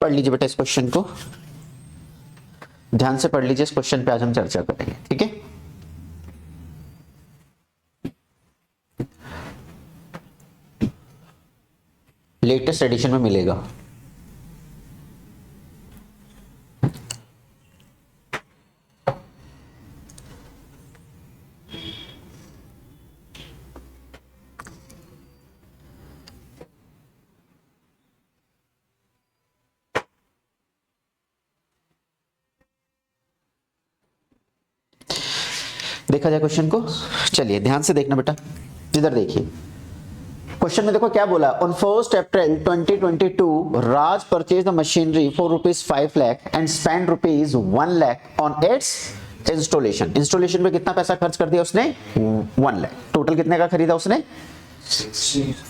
पढ़ लीजिए बेटा इस क्वेश्चन को, ध्यान से पढ़ लीजिए, इस क्वेश्चन पे आज हम चर्चा करेंगे, ठीक है। लेटेस्ट एडिशन में मिलेगा। देखा जाए क्वेश्चन को, चलिए ध्यान से देखना बेटा, इधर देखिए क्वेश्चन में देखो क्या बोला, on 1 April 2022 Raj purchase the machinery for ₹5 lakh and spend ₹1 lakh on it's installation. Installation में कितना पैसा खर्च कर दिया उसने? 1 लाख। टोटल कितने का खरीदा उसने?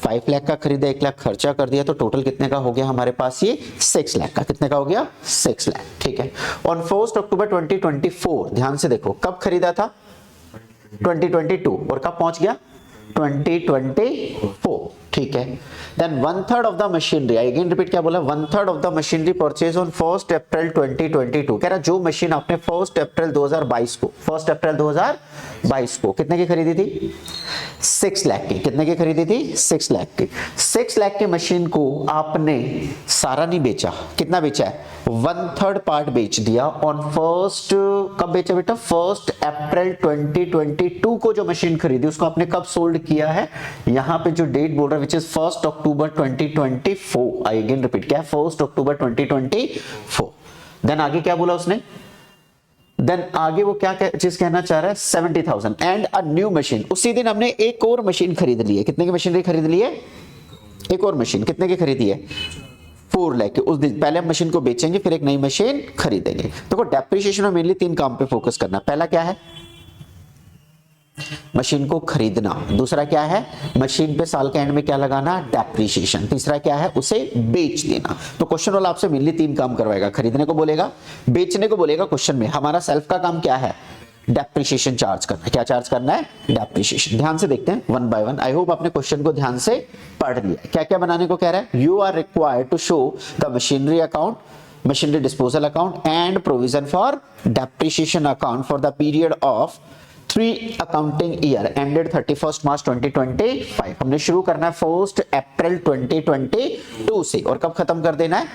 5 लाख का खरीदा, 1 लाख खर्चा कर दिया, तो टोटल कितने का हो गया हमारे पास? ये 6 लाख का। कितने का हो गया? 6 लाख, ठीक है। ऑन 1 अक्टूबर 2024, ध्यान से देखो कब खरीदा था? 2022, और कब पहुंच गया? 2024, ठीक है। Then 1/3 of the machinery, I again repeat, क्या बोला? 1/3 of the machinery purchase on 1 April 2022। कह रहा जो मशीन आपने 1 अप्रैल 2022 को, 1 अप्रैल 2022 को कितने की खरीदी थी? 6 लाख की। कितने की खरीदी थी? 6 लाख की। 6 लाख की मशीन को आपने सारा नहीं बेचा, कितना बेचा है? 1/3 पार्ट बेच दिया ऑन 1 कब बेचा बेटा? 1 अप्रैल 2022 को जो मशीन खरीदी उसको आपने कब सोल्ड किया है? यहां पे जो डेट बोल रहा है which is 1 October 2024। I again repeat, क्या है? 1 अक्टूबर 2024। देन आगे क्या बोला उसने? देन आगे वो क्या चीज कहना चाह रहा है? 70,000 एंड अ न्यू मशीन। उसी दिन हमने एक और मशीन खरीद ली है। कितने की मशीनरी खरीद ली है? एक और मशीन। कितने की खरीदी है? 4 लाख की। उस दिन पहले हम मशीन को बेचेंगे, फिर एक नई मशीन खरीदेंगे। देखो डेप्रिसिएशन में मेनली 3 काम पे फोकस करना। पहला क्या है? मशीन को खरीदना। दूसरा क्या है? मशीन पे साल के एंड में क्या लगाना? डेप्रिसिएशन। तीसरा क्या है? उसे बेच देना। तो क्वेश्चन वाला आपसे मेनली 3 काम करवाएगा, खरीदने को बोलेगा, बेचने को बोलेगा। क्वेश्चन में हमारा सेल्फ का काम क्या है? डेप्रिसिएशन चार्ज करना। क्या चार्ज करना है? डेप्रिसिएशन। ध्यान से देखते हैं one by one. I hope आपने क्वेश्चन को ध्यान से पढ़ लिया। क्या क्या बनाने को कह रहा है? You are required to show the machinery account, machinery disposal account and provision for depreciation account for the period of 3 accounting year ended 31 March 2025। हमने शुरू करना है 1 अप्रैल 2022 से, और कब खत्म कर देना है?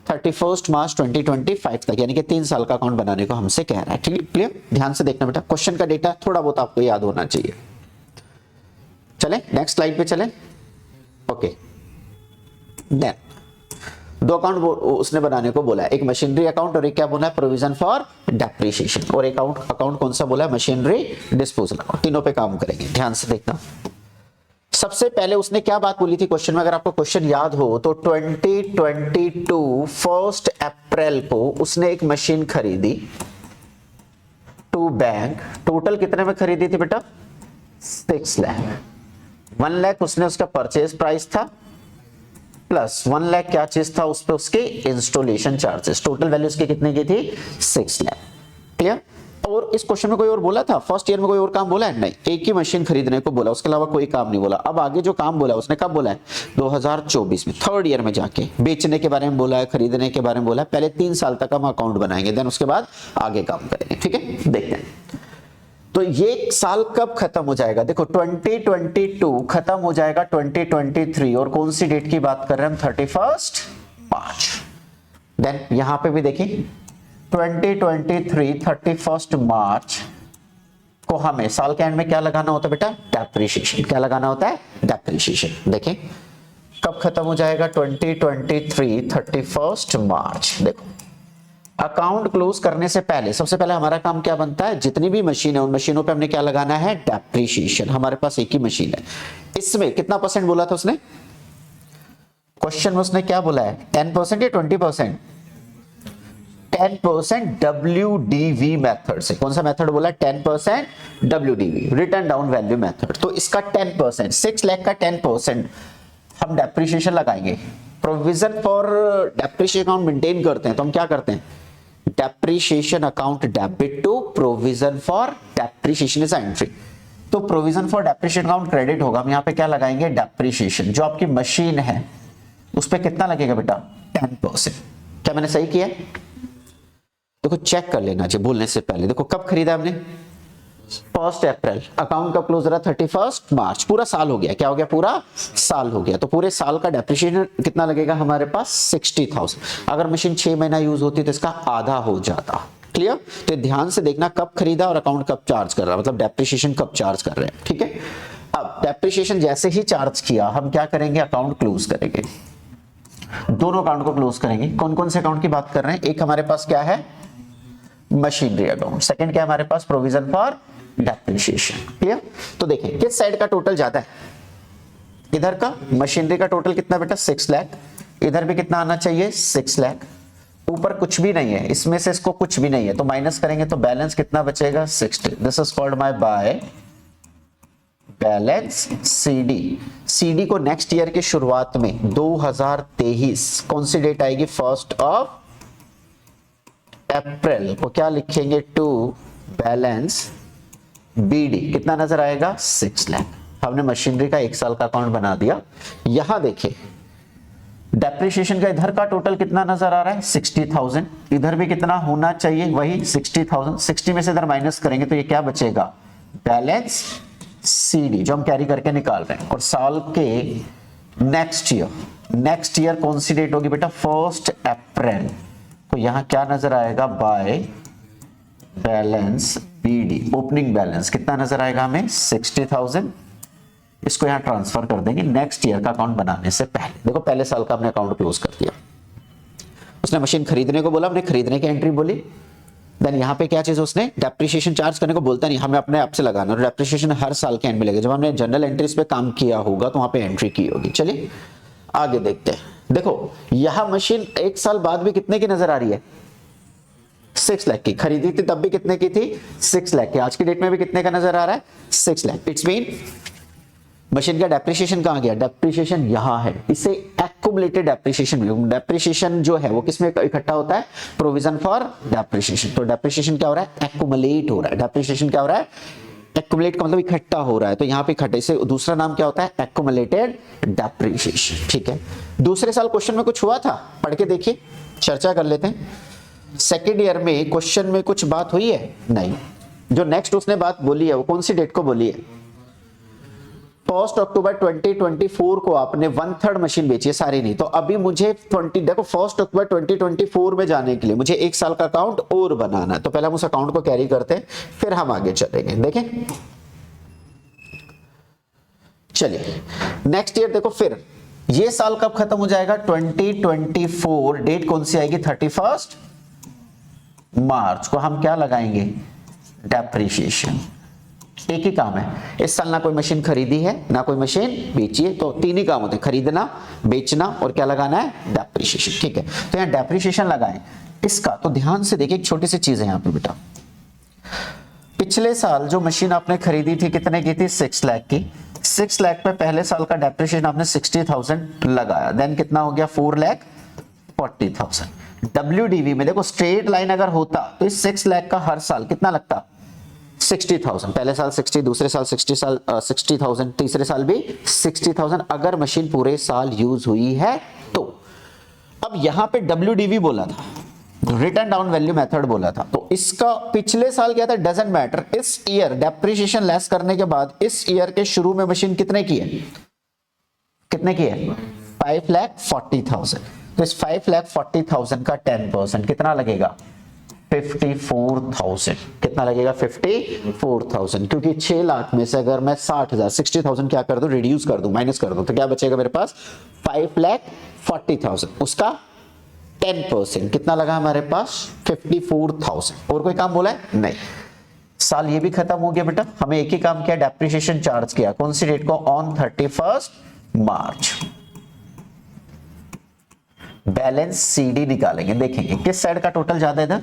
31 मार्च 2025 तक, यानी कि 3 साल का अकाउंट बनाने को हमसे कह रहा है। ठीक है, क्लियर? ध्यान से देखना बेटा, क्वेश्चन का डेटा थोड़ा बहुत आपको याद होना चाहिए। चले नेक्स्ट स्लाइड पे चले। ओके, देन 2 अकाउंट उसने बनाने को बोला है, एक मशीनरी अकाउंट और एक क्या बोला है? Provision for depreciation. और एक अकाउंट कौन सा बोला है? Machinery disposal account. तीनों पे काम करेंगे, ध्यान से देखना। सबसे पहले उसने क्या बात बोली थी क्वेश्चन में? अगर आपको क्वेश्चन याद हो तो 2022 1 अप्रैल को उसने एक मशीन खरीदी टू बैंक। टोटल कितने में खरीदी थी बेटा? 6 लाख। 1 लाख उसने उसका परचेज प्राइस था, प्लस 1 लाख क्या चीज था उस पे? उसके इंस्टॉलेशन चार्जेस। टोटल वैल्यू उसकी कितने की थी? 6 लाख। क्लियर? और इस क्वेश्चन में कोई और बोला था? फर्स्ट ईयर में कोई और काम बोला है? नहीं, एक ही मशीन खरीदने को बोला, उसके अलावा कोई काम नहीं बोला। अब आगे जो काम बोला उसने कब बोला है? 2024 में, 3rd ईयर में जाके बेचने के बारे में बोला है, खरीदने के बारे में बोला है। पहले 3 साल तक हम अकाउंट बनाएंगे, देन उसके बाद आगे काम करेंगे। ठीक है, देखते हैं। तो ये साल कब खत्म हो जाएगा? देखो 2022 खत्म हो जाएगा 2023, और कौन सी डेट की बात कर रहे हैं हम? 31 मार्च। देन यहां पे भी देखिए 2023 31 मार्च को हमें साल के एंड में क्या लगाना होता है बेटा? डेप्रिसिएशन। क्या लगाना होता है? डेप्रिसिएशन। देखें कब खत्म हो जाएगा? 2023 31 मार्च। देखो अकाउंट क्लोज करने से पहले सबसे पहले हमारा काम क्या बनता है? जितनी भी मशीन है उन मशीनों पे हमने क्या लगाना है? डेप्रिसिएशन। हमारे पास एक ही मशीन है, इसमें कितना परसेंट बोला था उसने? क्वेश्चन में उसने क्या बोला है? 10% या 20%? 10% WDV मेथड से। कौन सा मेथड बोला? 10% WDV, return down value method. तो इसका 10%, 6 लाख का 10% हम डेप्रिसिएशन लगाएंगे। Provision for depreciation account maintain करते हैं तो हम क्या करते हैं? Depreciation account debit to provision for depreciation is entry. तो provision for depreciation account credit होगा, हम यहाँ पे क्या लगाएंगे? डेप्रिसिएशन। जो आपकी मशीन है उस पे कितना लगेगा बेटा? 10%। क्या मैंने सही किया? देखो चेक कर लेना चाहिए भूलने से पहले। देखो कब खरीदा हमने? 1 अप्रैल। अकाउंट कब क्लोज रहा? 31 मार्च। पूरा साल हो गया। क्या हो गया? पूरा साल हो गया। तो पूरे साल का डेप्रिसिएशन कितना लगेगा हमारे पास? 60,000। अगर मशीन 6 महीना यूज होती तो इसका आधा हो जाता। क्लियर? तो ध्यान से देखना कब खरीदा और अकाउंट कब चार्ज कर रहा, मतलब डेप्रिसिएशन कब चार्ज कर रहे हैं। ठीक है, अब डेप्रिसिएशन जैसे ही चार्ज किया हम क्या करेंगे? अकाउंट क्लोज करेंगे। दोनों अकाउंट को क्लोज करेंगे। कौन कौन से अकाउंट की बात कर रहे हैं? एक हमारे पास क्या है? Machinery account. सेकंड क्या हमारे पास? Provision for depreciation. क्लियर? तो देखिए किस साइड का टोटल ज्यादा है? इधर का। मशीनरी का टोटल कितना बेटा? 6 लाख। इधर भी कितना आना चाहिए? 6 लाख। ऊपर कुछ भी नहीं है, इसमें से इसको कुछ भी नहीं है तो माइनस करेंगे तो बैलेंस कितना बचेगा? 60। This is called my by balance CD. CD को नेक्स्ट ईयर की शुरुआत में 2023 कौन सी डेट आएगी? 1 अप्रैल को क्या लिखेंगे? To balance BD. कितना नजर आएगा? 6 लाख। हमने मशीनरी का 1 साल का अकाउंट बना दिया। यहां देखिए डेप्रिसिएशन का इधर का टोटल कितना नजर आ रहा है? 60,000। इधर भी कितना होना चाहिए? वही 60,000। 60 में से इधर माइनस करेंगे तो ये क्या बचेगा? बैलेंस सीडी, जो हम कैरी करके निकाल रहे हैं। और साल के नेक्स्ट ईयर कौन सी डेट होगी बेटा? 1 अप्रैल। तो यहां क्या नजर आएगा? By balance BD. Opening balance कितना नजर आएगा हमें? 60,000। इसको यहां ट्रांसफर कर देंगे नेक्स्ट ईयर का अकाउंट बनाने से पहले। देखो पहले साल का हमने अकाउंट क्लोज कर दिया। उसने मशीन खरीदने को बोला, हमने खरीदने की एंट्री बोली। देन यहां पे क्या चीज? उसने डेप्रिसिएशन चार्ज करने को बोलता नहीं, हमें अपने आप से लगाना। और डेप्रिसिएशन हर साल के एंड में लगेगा। जब हमने जनरल एंट्रीज पे काम किया होगा तो वहां पे एंट्री की होगी। चलिए आगे देखते हैं। देखो यह मशीन 1 साल बाद भी कितने की नजर आ रही है? 6 लाख की। खरीदी थी तब भी कितने की थी? 6 लाख की। आज की डेट में भी कितने का नजर आ रहा है? 6 लाख। इट्स मीन मशीन का डेप्रिसिएशन कहां गया? डेप्रिसिएशन यहां है। इसे एक्युमुलेटेड डेप्रिसिएशन। डेप्रिसिएशन जो है वो किसमें इकट्ठा होता है? Provision for depreciation. तो डेप्रिसिएशन क्या हो रहा है? एक्युमुलेट हो रहा है। डेप्रिसिएशन क्या हो रहा है? एक्युमुलेट का मतलब इकट्ठा हो रहा है। तो यहां पे इकट्ठा, इसे दूसरा नाम क्या होता है? Accumulated depreciation. ठीक है, दूसरे साल क्वेश्चन में कुछ हुआ था? पढ़ के देखिए, चर्चा कर लेते हैं। सेकेंड ईयर में क्वेश्चन में कुछ बात हुई है? नहीं। जो नेक्स्ट उसने बात बोली है वो कौन सी डेट को बोली है? 1 अक्टूबर 2024 को आपने 1/3 मशीन बेची है, सारी नहीं। तो अभी मुझे 1 अक्टूबर 2024 में जाने के लिए मुझे 1 साल का अकाउंट और बनाना है। तो पहले हम उस अकाउंट को कैरी करते हैं, फिर हम आगे चलेंगे। देखें, चलिए नेक्स्ट ईयर देखो, फिर ये साल कब खत्म हो जाएगा? 2024। डेट कौन सी आएगी? 31 मार्च को हम क्या लगाएंगे? डेप्रिसिएशन। एक ही काम है। इस साल ना कोई मशीन खरीदी है ना कोई मशीन बेची है, तो 3 ही काम होते हैं, खरीदना, बेचना और क्या लगाना है? डेप्रिसिएशन। ठीक है, तो यहां डेप्रिसिएशन लगाएं इसका। तो ध्यान से देखिए, एक छोटी सी चीज है यहां पे बेटा। पिछले साल जो मशीन आपने खरीदी थी कितने की थी? 6 लाख की। 6 लाख पे पहले साल का डेप्रिसिएशन आपने 60,000 लगाया। देन कितना हो गया? 4,40,000। WDV में देखो स्ट्रेट लाइन अगर होता तो इस 6 लाख का हर साल कितना लगता? 60,000। पहले साल 60, दूसरे साल 60,000, तीसरे साल भी 60,000 अगर मशीन पूरे साल यूज हुई है तो। अब यहां पे WDV बोला था, रिटर्न डाउन वैल्यू मेथड बोला था। तो इसका पिछले साल क्या था? Doesn't matter. इस ईयर डेप्रिसिएशन लेस करने के बाद इस ईयर के शुरू में मशीन कितने की है? कितने की है? 5,40,000। तो इस 5,40,000 का 10% कितना लगेगा? 54,000। कितना लगेगा? 54,000। क्योंकि 6 लाख में से अगर मैं 60,000 क्या कर दूं? रिड्यूस कर दूं, माइनस कर दूं, तो क्या बचेगा मेरे पास? 5,40,000। उसका 10% कितना लगा हमारे पास? 54,000। और कोई काम बोला है? नहीं। साल ये भी खत्म हो गया बेटा। हमें एक ही काम किया, डेप्रिसिएशन चार्ज किया। कौन सी डेट को? On 31 March. बैलेंस सीडी निकालेंगे, देखेंगे किस साइड का टोटल ज्यादा है इधर?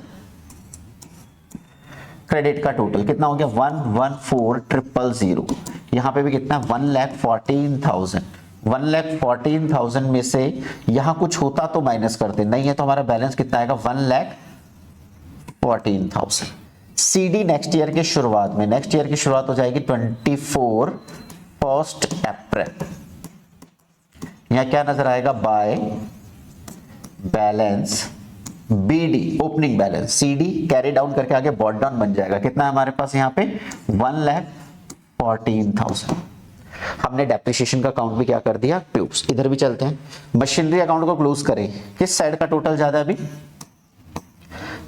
क्रेडिट का टोटल कितना हो गया? 114,000। यहां पे भी कितना? 1,14,000। 1,14,000 में से यहां कुछ होता तो माइनस करते, नहीं है तो हमारा बैलेंस कितना आएगा? 1,14,000। सीडी नेक्स्ट ईयर की शुरुआत में, नेक्स्ट ईयर की शुरुआत हो जाएगी 24 1 अप्रैल। यहां क्या नजर आएगा? By balance BD opening balance, CD carry down करके आगे बॉट डाउन बन जाएगा। कितना है हमारे पास यहाँ पे 1,14,000। हमने डेप्रिसिएशन का अकाउंट भी क्या कर दिया, क्लोज। इधर भी चलते हैं, मशीनरी अकाउंट को क्लोज करें। किस साइड का टोटल ज्यादा अभी,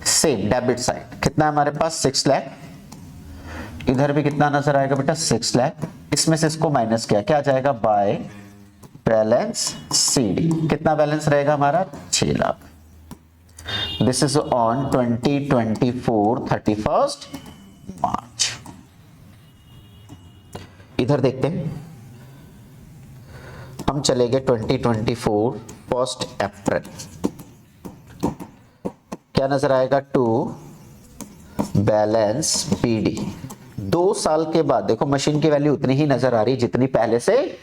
सेम डेबिट साइड। कितना है हमारे पास 6 लाख। इधर भी कितना नजर आएगा बेटा 6 लाख। इसमें से इसको माइनस किया, क्या जाएगा बाय बैलेंस सीडी। कितना बैलेंस रहेगा हमारा 6 लाख। दिस इज ऑन 2024 31 मार्च। इधर देखते हैं, हम चले गए 2024 1 अप्रैल। क्या नजर आएगा टू बैलेंस बीडी। 2 साल के बाद देखो मशीन की वैल्यू उतनी ही नजर आ रही जितनी पहले से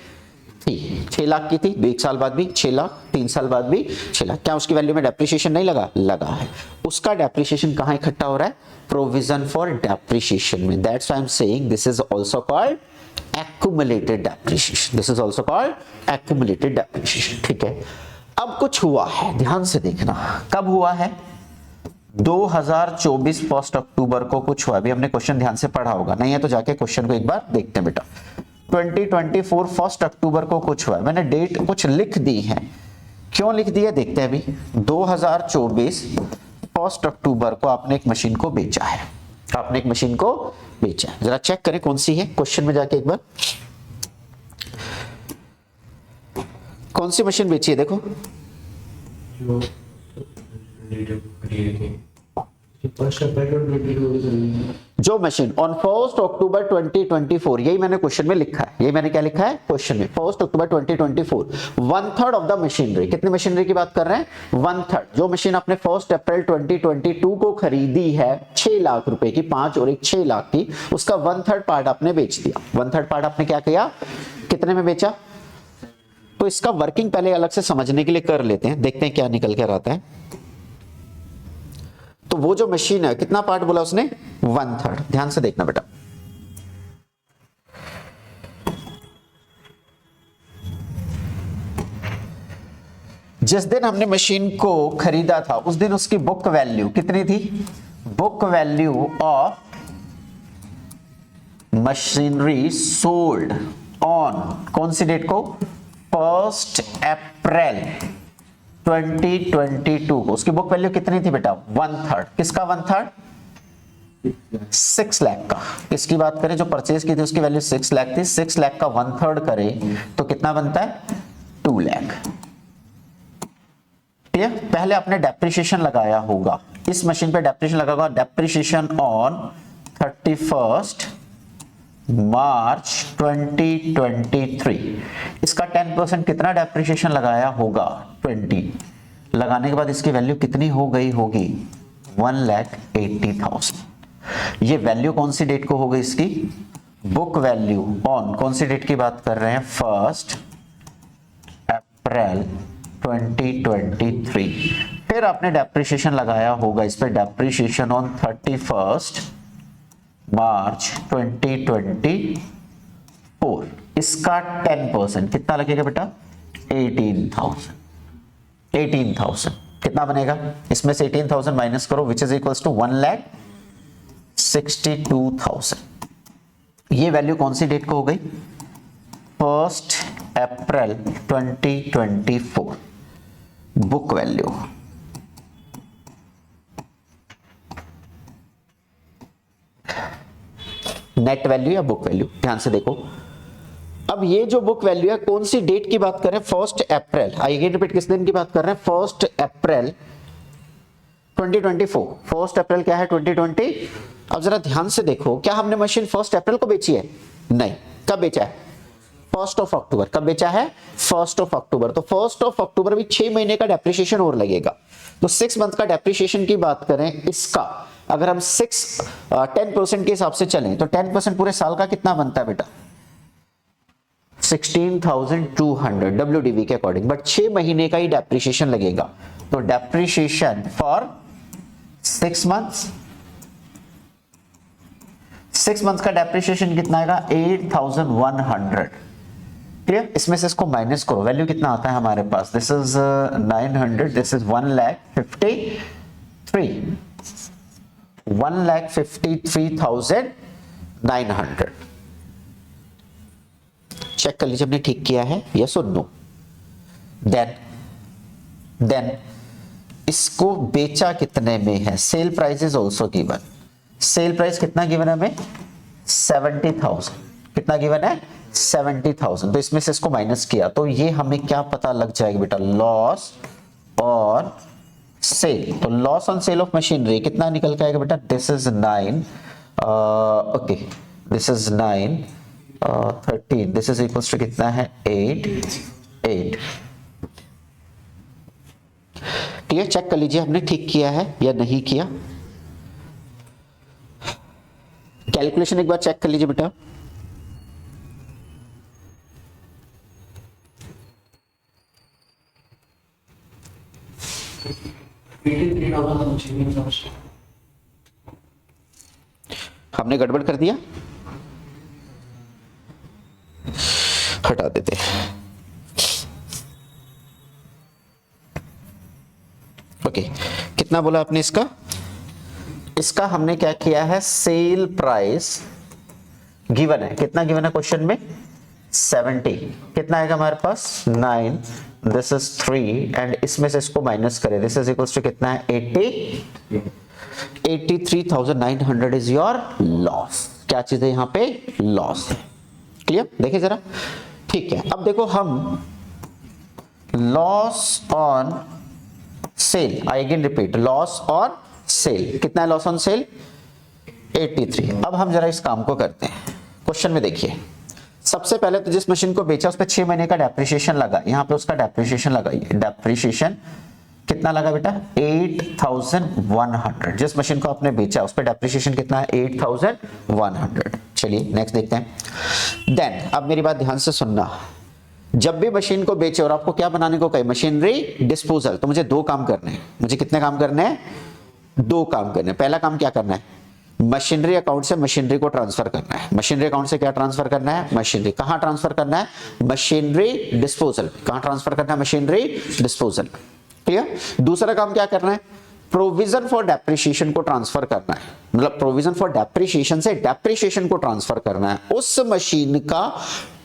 थी। 6 लाख की थी, 1 साल बाद भी 6 लाख, 3 साल बाद भी 6 लाख। क्या उसकी वैल्यू में डेप्रिसिएशन नहीं लगा, लगा है। उसका डेप्रिसिएशन कहां इकट्ठा हो रहा है, प्रोविजन फॉर डेप्रिसिएशन में। That's why I am saying this is also called accumulated depreciation. This is also called accumulated depreciation. ठीक है, अब कुछ हुआ है, ध्यान से देखना। कब हुआ है, 2024 1 अक्टूबर को कुछ हुआ। अभी हमने क्वेश्चन ध्यान से पढ़ा होगा, नहीं है तो जाके क्वेश्चन को एक बार देखते हैं बेटा। 2024 1 अक्टूबर को कुछ हुआ। मैंने डेट कुछ लिख दी है, क्यों लिख दी है देखते हैं। अभी 2024 1 अक्टूबर को आपने एक मशीन को बेचा है, आपने एक मशीन को बेचा है। जरा चेक करें कौन सी है, क्वेश्चन में जाके एक बार कौन सी मशीन बेची है देखो। जो मशीन ऑन 1 अक्टूबर 2024, यही मैंने क्वेश्चन में लिखा है, यही मैंने क्या लिखा है क्वेश्चन में, 1 अक्टूबर 2024, 1/3 ऑफ द मशीनरी। कितनी मशीनरी की बात कर रहे हैं, 1/3। जो मशीन आपने 1 अप्रैल 2022 को खरीदी है 6 लाख रुपए की, 5 और 1 6 लाख की, उसका 1/3 पार्ट आपने बेच दिया। 1/3 पार्ट आपने क्या किया, कितने में बेचा। तो इसका वर्किंग पहले अलग से समझने के लिए कर लेते हैं, देखते हैं क्या निकल कर आता है। तो वो जो मशीन है कितना पार्ट बोला उसने, 1/3। ध्यान से देखना बेटा, जिस दिन हमने मशीन को खरीदा था उस दिन उसकी बुक वैल्यू कितनी थी, book value of machinery sold on कौन सी डेट को, 1 अप्रैल 2022 को उसकी बुक वैल्यू कितनी थी बेटा, 1/3। किसका 1/3, 6 लाख का। किसकी बात करें, जो परचेज की थी उसकी वैल्यू 6 लाख थी। 6 लाख का 1/3 करें तो कितना बनता है, 2 लाख। ठीक है, पहले आपने डेप्रिसिएशन लगाया होगा, इस मशीन पे डेप्रिसिएशन लगा होगा, डेप्रिसिएशन ऑन 31 मार्च 2023। इसका 10% कितना डेप्रिसिएशन लगाया होगा, 20। लगाने के बाद इसकी वैल्यू कितनी हो गई होगी, 1,80,000। ये वैल्यू कौन सी डेट को हो गई इसकी, बुक वैल्यू ऑन कौन सी डेट की बात कर रहे हैं, 1 अप्रैल 2023। फिर आपने डेप्रिसिएशन लगाया होगा इस पे, डेप्रिसिएशन ऑन 31 मार्च 2024। इसका 10% कितना लगेगा बेटा, 18,000। कितना बनेगा, इसमें से 18,000 माइनस करो, विच इज इक्वल्स टू 1,62,000। ये वैल्यू कौन सी डेट को हो गई, 1 अप्रैल 2024 बुक वैल्यू। नेट वैल्यू या बुक वैल्यू, ध्यान से देखो। अब ये जो बुक वैल्यू है कौन सी डेट की बात कर रहे हैं, 1 अप्रैल। आइए रिपीट, किस दिन की बात कर रहे हैं, 1 अप्रैल 2024। 1 अप्रैल क्या है, 2020। अब जरा ध्यान से देखो, क्या हमने मशीन 1 अप्रैल को बेची है, नहीं। कब बेचा है, 1 अक्टूबर। कब बेचा है, 1 अक्टूबर। तो 1 अक्टूबर भी 6 महीने का डेप्रिसिएशन और लगेगा। तो 6 मंथ का डेप्रिसिएशन की बात करें, इसका अगर हम 10% के हिसाब से चलें तो 10% पूरे साल का कितना बनता है बेटा, 16,200 WDV के अकॉर्डिंग। बट 6 महीने का ही डेप्रिसिएशन लगेगा। तो डेप्रिसिएशन फॉर 6 मंथ्स, 6 मंथ्स का डेप्रिसिएशन कितना आएगा, 8,100। क्लियर? इसमें से इसको माइनस करो, वैल्यू कितना आता है हमारे पास, this is 900, this is 1,53,900। Check कर लीजिए हमने ठीक किया है, यस और नो। देन इसको बेचा कितने में है, sale price is also given. Sale price कितना गिवन है हमें, 70,000। कितना गिवन है, 70,000। तो इसमें से इसको माइनस किया तो ये हमें क्या पता लग जाएगा बेटा, लॉस ऑन सेल। तो loss on sale of machinery कितना निकल के आएगा बेटा, this is 9, okay this is 9, 13, this is equals to कितना है, 8। क्लियर? चेक कर लीजिए हमने ठीक किया है या नहीं किया। कैलकुलेशन एक बार चेक कर लीजिए बेटा। हमने गड़बड़ कर दिया, हटा देते हैं। ओके, कितना बोला आपने इसका, इसका हमने क्या किया है, सेल प्राइस गिवन है, कितना गिवन है क्वेश्चन में, 70। कितना आएगा हमारे पास, 9, दिस इज 3 एंड इसमें से इसको माइनस करें, दिस इज इक्वल्स टू कितना है, 83,900 इज योर लॉस। क्या चीज है यहाँ पे, लॉस। क्लियर? देखिए जरा, ठीक है। अब देखो हम loss on cell, I again repeat, loss on cell, कितना है लॉस ऑन सेल, 83। अब हम जरा इस काम को करते हैं। क्वेश्चन में देखिए, सबसे पहले तो जिस मशीन को बेचा उस पर 6 महीने का डेप्रिसिएशन लगा, यहां पे उसका डेप्रिसिएशन लगाइए। डेप्रिसिएशन कितना लगा बेटा, 8,100। जिस मशीन को आपने बेचा उस पर डेप्रिसिएशन कितना है, 8,100। चलिए नेक्स्ट देखते हैं। देन अब मेरी बात ध्यान से सुनना, जब भी मशीन को बेचे और आपको क्या बनाने को कहे, मशीनरी डिस्पोजल, तो मुझे 2 काम करने हैं। मुझे कितने काम करने हैं, 2 काम करने हैं। पहला काम क्या करना है, मशीनरी अकाउंट से मशीनरी को ट्रांसफर करना है। मशीनरी अकाउंट से क्या ट्रांसफर करना है, मशीनरी। कहां ट्रांसफर करना है, मशीनरी डिस्पोजल। कहां ट्रांसफर करना है, मशीनरी डिस्पोजल। क्लियर? दूसरा काम क्या करना है, प्रोविजन फॉर डेप्रिसिएशन को ट्रांसफर करना है। मतलब प्रोविजन फॉर डेप्रिसिएशन से डेप्रिसिएशन को ट्रांसफर करना है, उस मशीन का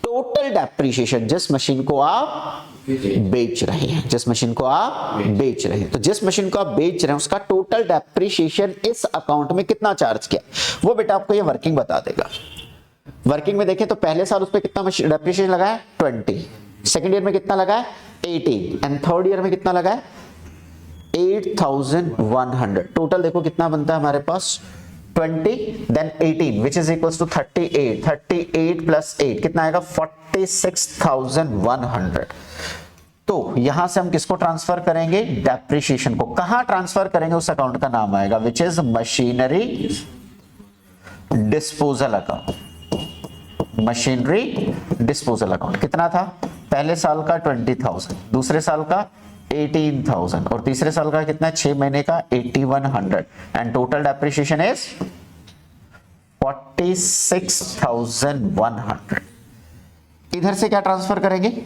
टोटल डेप्रिसिएशन जिस मशीन को आप बेच रहे हैं, जिस मशीन को आप बेच रहे हैं। तो जिस मशीन को आप बेच रहे हैं उसका टोटल डेप्रिसिएशन इस अकाउंट में कितना चार्ज किया, वो बेटा आपको ये वर्किंग बता देगा। वर्किंग में देखें तो पहले साल उस पर कितना डेप्रिसिएशन लगा है, 20। सेकेंड ईयर में कितना लगा है, 18 एंड थर्ड ईयर में कितना लगा है, 8,100। टोटल देखो कितना बनता है हमारे पास, 20 then 18 which is equals to 38 plus 8 कितना आएगा, 46,100। तो यहां से हम किसको ट्रांसफर करेंगे, डेप्रिसिएशन को। कहां ट्रांसफर करेंगे, उस अकाउंट का नाम आएगा which is machinery disposal account. Machinery disposal account कितना था, पहले साल का 20,000, दूसरे साल का 18,000 और तीसरे साल का कितना, 6 महीने का 8,100 एंड टोटल डेप्रिसिएशन इज 46,100। इधर से क्या ट्रांसफर करेंगे,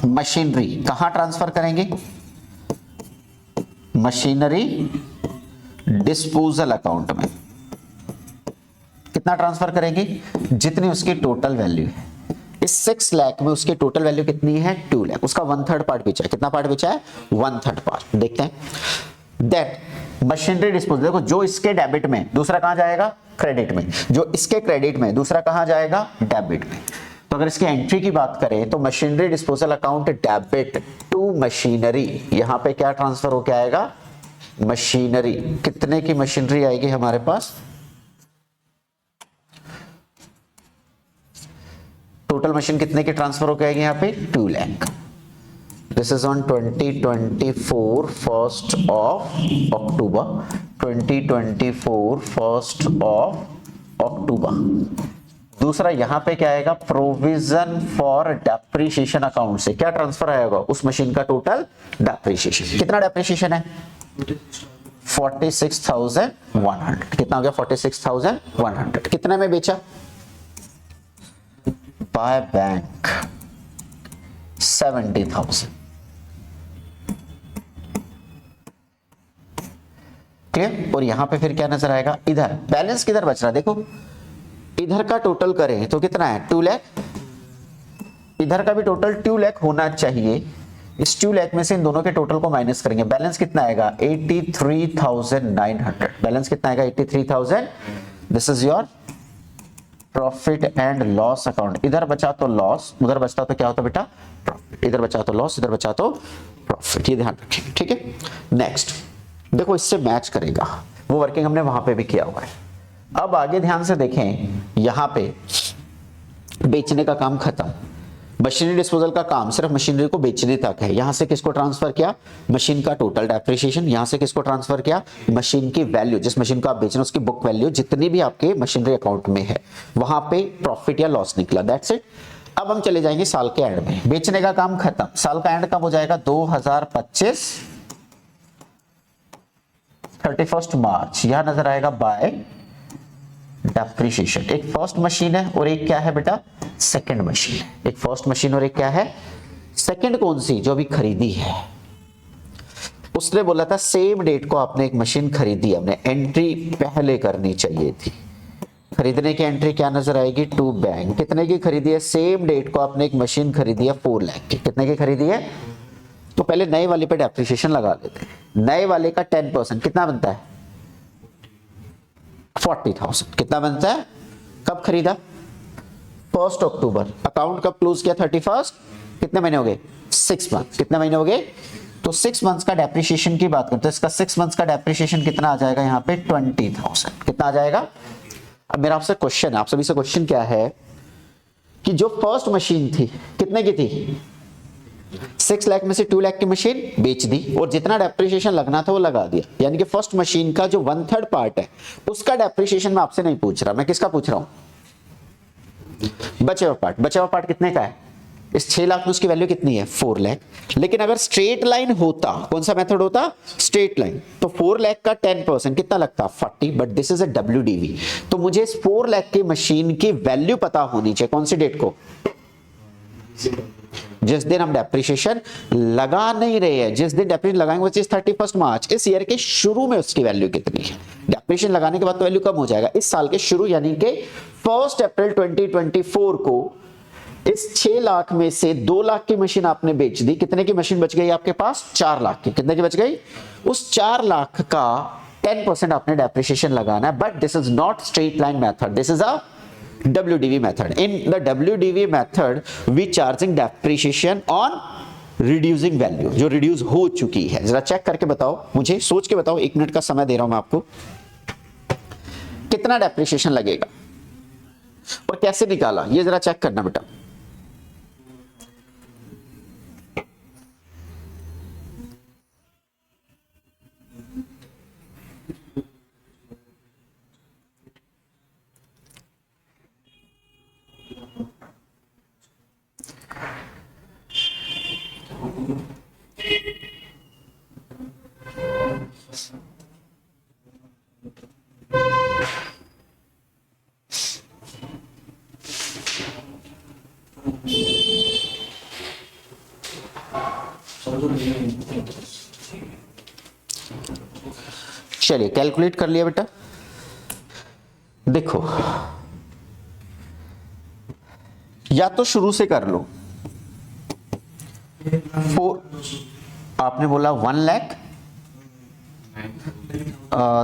मशीनरी। कहां ट्रांसफर करेंगे, मशीनरी डिस्पोजल अकाउंट में। कितना ट्रांसफर करेंगे, जितनी उसकी टोटल वैल्यू है। इस 6 लाख में उसकी टोटल वैल्यू कितनी है, 2 लाख। उसका 1/3 पार्ट बेचा है। कितना पार्ट बेचा है, 1/3 पार्ट। देखते हैं। देन मशीनरी डिस्पोजल, देखो जो इसके डेबिट में दूसरा कहां जाएगा, क्रेडिट में। जो इसके क्रेडिट में दूसरा कहां जाएगा, डेबिट में। तो अगर इसकी एंट्री की बात करें तो machinery disposal account debit to machinery, यहां पे क्या ट्रांसफर होके आएगा, मशीनरी। कितने की मशीनरी आएगी हमारे पास, टोटल मशीन कितने की ट्रांसफर होके आएगी, यहां पे 2 lakh. This is on 2024 1st of October, 2024 1st of October। दूसरा यहां पे क्या आएगा, प्रोविजन फॉर डेप्रिसिएशन अकाउंट से क्या ट्रांसफर आएगा, उस मशीन का टोटल डेप्रिसिएशन। कितना डेप्रिसिएशन है, 46,100। कितना हो गया, 46,100। कितने में बेचा, बाय बैंक 70,000। क्लियर। और यहां पे फिर क्या नजर आएगा, इधर बैलेंस किधर बच रहा है, देखो इधर का टोटल करें तो कितना है 2 लाख, इधर का भी टोटल 2 लाख होना चाहिए। इस 2 लाख में से इन दोनों के टोटल को माइनस करेंगे, बैलेंस कितना आएगा 83,900। बैलेंस कितना आएगा 83,000। This is your profit and loss account. इधर बचा तो लॉस, उधर बचता तो क्या होता बेटा प्रॉफिट, इधर बचा तो लॉस, इधर बचा तो प्रॉफिट, ये ध्यान रखिए, ठीक है। नेक्स्ट देखो इससे मैच करेगा, वो वर्किंग हमने वहां पे भी किया हुआ है। अब आगे ध्यान से देखें, यहां पे बेचने का काम खत्म, मशीनरी डिस्पोजल का काम सिर्फ मशीनरी को बेचने तक है। यहां से किसको ट्रांसफर किया, मशीन का टोटल डेप्रिसिएशन। यहां से किसको ट्रांसफर किया, मशीन की वैल्यू, जिस मशीन को आप बेच रहे हैं उसकी बुक वैल्यू, जितनी भी आपके मशीनरी अकाउंट में है वहां पे प्रॉफिट या लॉस निकला, दैट्स इट। अब हम चले जाएंगे साल के एंड में, बेचने का काम खत्म, साल का एंड कब हो जाएगा 2025 31 मार्च। यहां नजर आएगा बाय डेप्रिसिएशन। एक फर्स्ट मशीन है और एक क्या है बेटा सेकंड मशीन है। एक फर्स्ट मशीन और एक क्या है सेकंड, कौन सी, जो अभी खरीदी है। उसने बोला था सेम डेट को आपने एक मशीन खरीदी, हमने एंट्री पहले करनी चाहिए थी। खरीदने की एंट्री क्या नजर आएगी टू बैंक, कितने की खरीदी है, सेम डेट को आपने एक मशीन खरीदी है 4 लाख की, कितने की खरीदी है। तो पहले नए वाले पे डेप्रिसिएशन लगा लेते हैं, नए वाले का 10% कितना बनता है 40,000। कितना बनता है, कब खरीदा 1 अक्टूबर, अकाउंट कब क्लोज किया 31, कितने महीने हो गए 6 मंथ, कितने महीने हो गए। तो 6 मंथ्स का डेप्रिसिएशन की बात करते हैं, इसका 6 मंथ्स का डेप्रिसिएशन कितना आ जाएगा यहाँ पे 20,000, कितना आ जाएगा। अब मेरा आपसे क्वेश्चन है, आप सभी से क्वेश्चन क्या है कि जो फर्स्ट मशीन थी कितने की थी 6 लाख में से 2 लाख की मशीन बेच दी और जितना डेप्रिसिएशन लगना था वो लगा दिया, यानी कि फर्स्ट मशीन का जो 1/3 पार्ट है उसका डेप्रिसिएशन मैं आपसे नहीं पूछ रहा, मैं किसका पूछ रहा हूं, बचे हुआ पार्ट। बचे हुआ पार्ट कितने का है, इस 6 लाख में उसकी वैल्यू कितनी है 4 लाख। लेकिन अगर स्ट्रेट लाइन होता, कौन सा मेथड होता स्ट्रेट लाइन, तो 4 लाख का 10% कितना लगता 40, but this is a WDV। तो मुझे इस 4 लाख की मशीन की वैल्यू पता होनी चाहिए, कौन सी डेट को, जिस दिन हम डेप्रिसिएशन लगा नहीं रहे हैं, जिस दिन डेप्रिसिएशन लगाएंगे वो चीज 31 मार्च, इस ईयर के शुरू में उसकी वैल्यू कितनी है। डेप्रिसिएशन लगाने के बाद तो वैल्यू कम हो जाएगा, इस साल के शुरू यानी कि 1 अप्रैल 2024 को इस 6 लाख में से 2 लाख की मशीन आपने बेच दी, कितने की मशीन बच गई आपके पास 4 लाख की, कितने की बच गई, उस 4 लाख का 10% आपने डेप्रिसिएशन लगाना है। But this is not straight line method, this is a WDV method. In the WDV method, we charging depreciation on reducing value, जो reduce हो चुकी है। जरा चेक करके बताओ, मुझे सोच के बताओ, 1 मिनट का समय दे रहा हूं मैं आपको, कितना डेप्रिसिएशन लगेगा और कैसे निकाला, ये जरा चेक करना बेटा। चलिए कैलकुलेट कर लिया बेटा। देखो या तो शुरू से कर लो, 4 आपने बोला 1 lakh,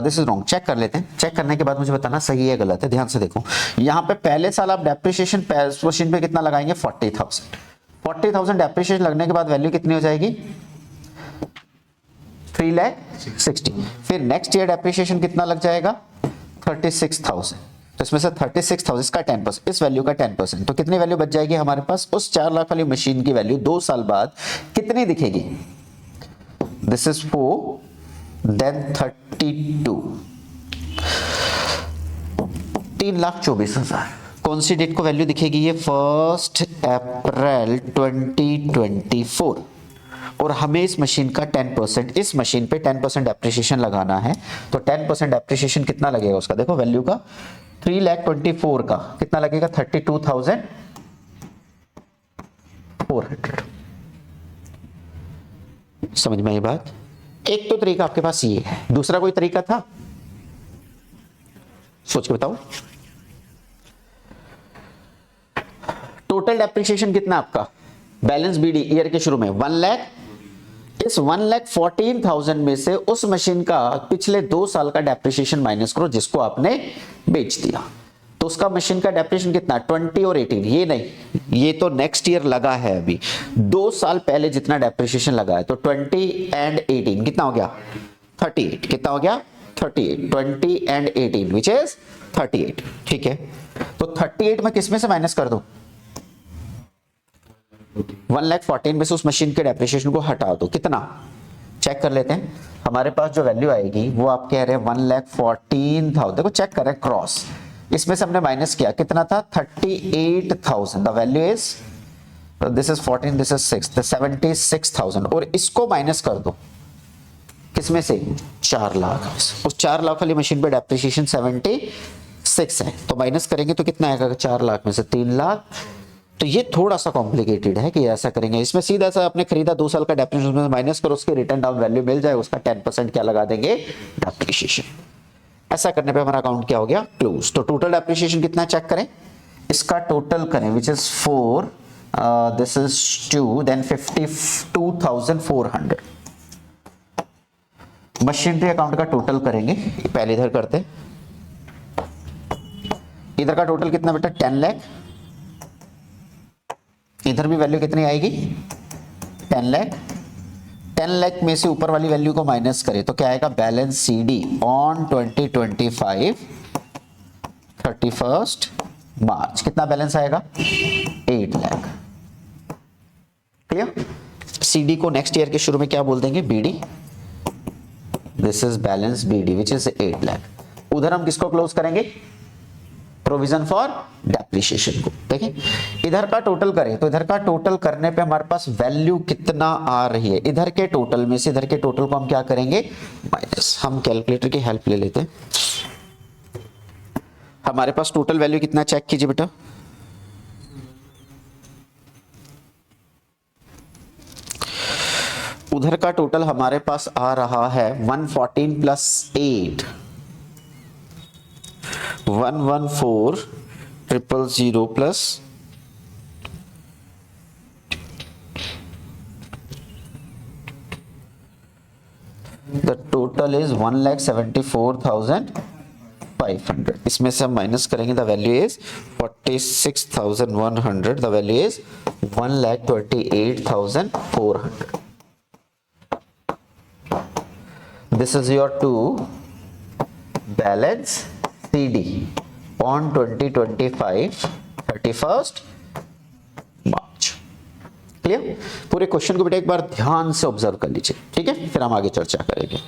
this is wrong, check कर लेते हैं। चेक करने के बाद मुझे बताना सही है गलत है। ध्यान से देखो, यहां पे पहले साल आप डेप्रिसिएशन मशीन पे कितना लगाएंगे 40,000। 40,000 डेप्रिसिएशन लगने के बाद वैल्यू कितनी हो जाएगी 3,60,000। फिर नेक्स्ट ईयर डेप्रिसिएशन कितना लग जाएगा 36,000। तो इसमें से 36,000 इसका 10%, इस वैल्यू का 10%, तो कितनी वैल्यू बच जाएगी हमारे पास, उस 4 लाख वाली मशीन की वैल्यू 2 साल बाद कितनी दिखेगी, दिस इज 4 देन 32, 3,24,000। कौन सी डेट को वैल्यू दिखेगी ये 1 अप्रैल 2024। और हमें इस मशीन का 10%, इस मशीन पे 10% डेप्रिसिएशन लगाना है। तो 10% डेप्रिसिएशन कितना लगेगा उसका, देखो वैल्यू का 3,24,000 का कितना लगेगा 32,000 400। समझ में आई बात? एक तो तरीका आपके पास ये है, दूसरा कोई तरीका था? सोच के बताओ। टोटल डेप्रिसिएशन कितना आपका बैलेंस बीडी ईयर के शुरू में 1 लाख। इस 1,14,000 में से उस मशीन का पिछले 2 साल का डेप्रिसिएशन माइनस करो जिसको आपने बेच दिया, तो उसका मशीन का डेप्रिसिएशन कितना 20 और 18। ये नहीं, ये तो नेक्स्ट ईयर लगा है, अभी 2 साल पहले जितना डेप्रिसिएशन लगा है, तो 20 एंड 18 कितना हो गया 38। कितना हो गया 38। 20 एंड 18 विच इज 38। ठीक है, तो 38 में किसमें से माइनस कर दो 1,14,000 में से उस मशीन के डेप्रिसिएशन को हटा दो। कितना चेक कर लेते हैं। हमारे पास जो वैल्यू आएगी वो आप कह रहे हैं 1,14,000। देखो चेक करें क्रॉस, इसमें से हमने माइनस किया, कितना था 38,000। The value is this is 14, this is 6, 76,000। और इसको माइनस कर दो किसमें से 4 लाख। उस 4 लाख वाली मशीन पे डेप्रिसिएशन 76 है, तो माइनस करेंगे तो कितना आएगा 4 लाख में से 3 लाख। तो ये थोड़ा सा कॉम्प्लिकेटेड है कि ऐसा करेंगे। इसमें सीधा सा आपने खरीदा 2 साल का डेप्रिसिएशन में माइनस करो, उसके रिटर्न डाउन वैल्यू मिल जाए, उसका 10% क्या लगा देंगे डेप्रिसिएशन। ऐसा करने पे हमारा अकाउंट क्या हो गया क्लोज। तो टोटल डेप्रिसिएशन कितना चेक करें, इसका टोटल करें which is 4, this is 2, then 52,400। Machinery account का टोटल करेंगे, पहले इधर करते, इधर का टोटल कितना बेटा 10 लाख। इधर भी वैल्यू कितनी आएगी 10 लाख। 10 लाख में से ऊपर वाली वैल्यू को माइनस करें तो क्या आएगा बैलेंस सीडी ऑन 2025 31 मार्च। कितना बैलेंस आएगा 8 लाख। क्लियर। सीडी को नेक्स्ट ईयर के शुरू में क्या बोल देंगे BD. This is balance BD which is 8 lakh. उधर हम किसको क्लोज करेंगे प्रोविजन फॉर डेप्रिसिएशन को। देखिए इधर का टोटल करें तो इधर का टोटल करने पे हमारे पास वैल्यू कितना आ रही है, इधर के टोटल में से इधर के टोटल को हम क्या करेंगे माइनस। हम कैलकुलेटर की हेल्प ले लेते हैं। हमारे पास टोटल वैल्यू कितना चेक कीजिए बेटा, उधर का टोटल हमारे पास आ रहा है 114 plus 8 114,000 plus the total is 1,74,500। इसमें से हम माइनस करेंगे the value is 46,100। The value is 1,28,400। This is your to balance CD on 2025 31 March. Clear. पूरे क्वेश्चन को बेटा एक बार ध्यान से ऑब्जर्व कर लीजिए, ठीक है, फिर हम आगे चर्चा करेंगे।